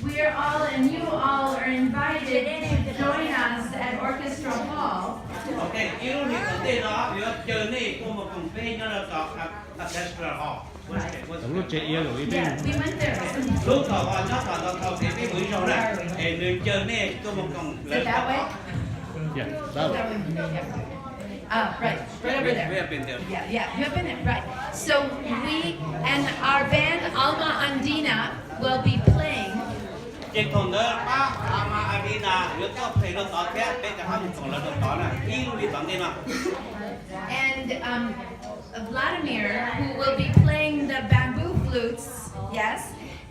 we are all, and you all are invited to join us at Orchestra Hall. Okay, you need to say đó, you journey của một công ty nó là có orchestra hall. Lúc chạy yên rồi Yeah, we went there. Lúc đó họ nhớ là thầu thì cái buổi sau này, thì người journey của một công Is it that way? Yeah, that way. Right over there. We have been there. Yeah, you have been there, right. So we and our band Alma Andina will be playing. Trên thùng đó, Ama Arena, yếu tố thầy nó tỏ thế, bên cái hàng thùng là nó tỏ là yêu đi bằng thế nào. And Vladimir, who will be playing the bamboo flutes, yes.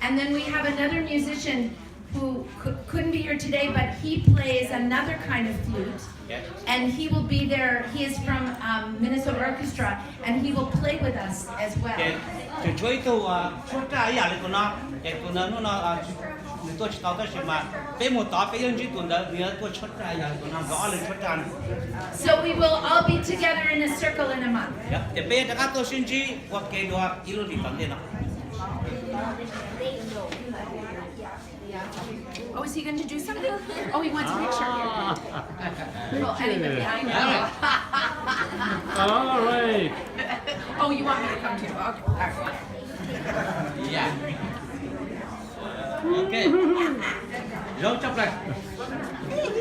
And then we have another musician who couldn't be here today, but he plays another kind of flute. Yes. And he will be there. He is from Minnesota Orchestra, and he will play with us as well. Thì chuối tu suốt trái giờ của nó người tôi chỉ tao tới xem mà bé một tỏ bé dân chỉ tuần đó người tôi suốt trái giờ của nó rõ lên suốt trái. So we will all be together in a circle in a month. Yeah, thì bé đã tôi xin chỉ qua cái đó yêu đi bằng thế nào. Oh, is he going to do something? Oh, he wants a picture. Well, anyway, I know. All right. Oh, you want me to come too? Okay. All right. Yeah. Okay. Dấu chấp này.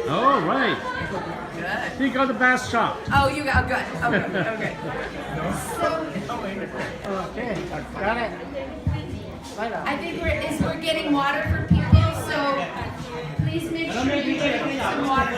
All right. Good. He got the best shot. Oh, you got good. Okay. Okay. So Okay, got it. I think we're getting water for people. So please make sure you get some water.